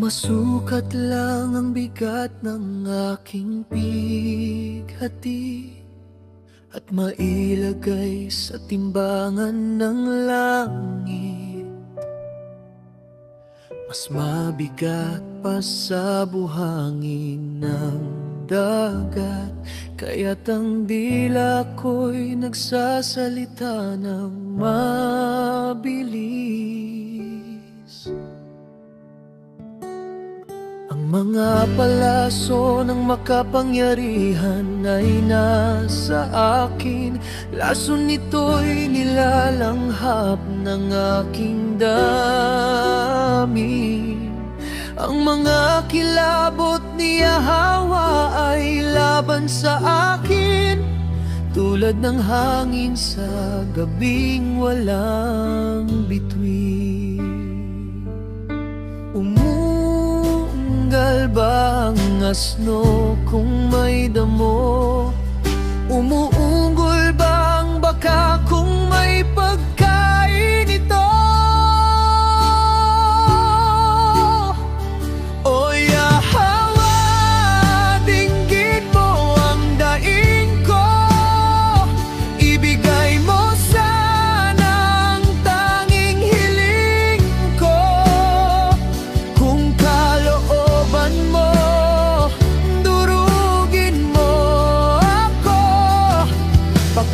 masukat lang ang bigat ng aking bighati at mailagay sa timbangan ng langit, mas mabigat pa sa buhangin ng dagat. Kaya't ang dila ko'y nagsasalita ng mabilis. Ang mga palaso ng makapangyarihan ay nasa akin. Laso nito'y nilalanghap ng aking damdamin. Ang mga kilabot ni Yahweh ay laban sa akin, tulad ng hangin sa gabing walang bituin. Umuunggal ba ang asno kung may damo? Umuunggol ba ang baka kung may pagkain ito?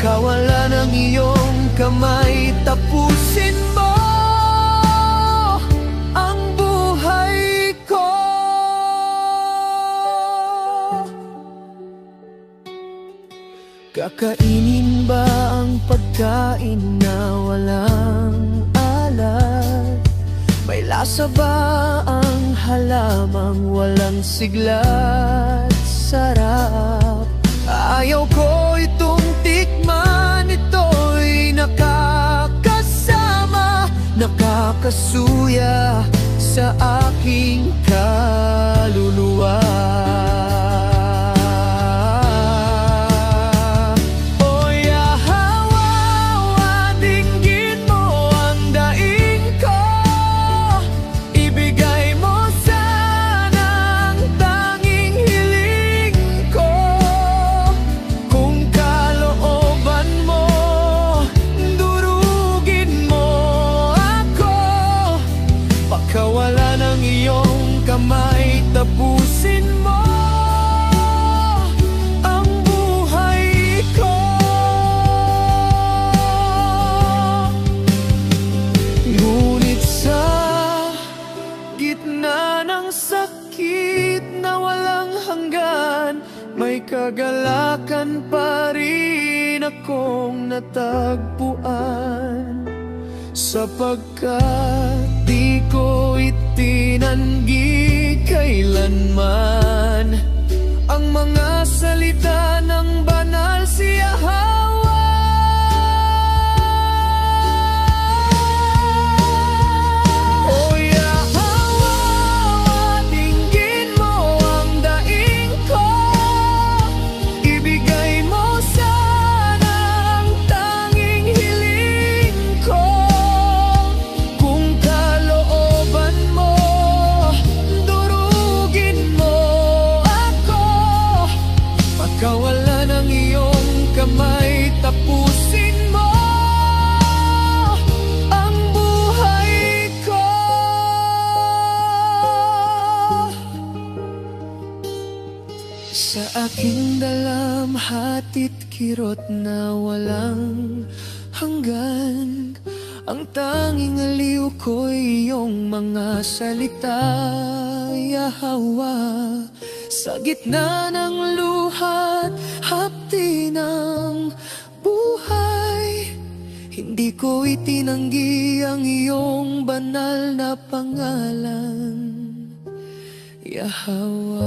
Kawalan ng iyong kamay, tapusin mo ang buhay ko. Kakainin ba ang pagkain na walang alat? May lasa ba ang halamang walang sigla't sarap? Ayaw ko itong tikman, ito'y nakakasama, nakakasuya sa aking kaluluwa. Tapusin mo ang buhay ko. Ngunit sa gitna ng sakit na walang hanggan, may kagalakan pa rin akong natagpuan. Sapagkat di ko itinanggi kailanman ang mga salita ng banal si Yahweh. Tapusin mo ang buhay ko. Sa aking dalamhati't kirot na walang hanggan, ang tanging aliw ko'y iyong mga salita, Yahweh. Sa gitna ng luha't hapti ng buhay, hindi ko itinanggi ang iyong banal na pangalan, Yahweh.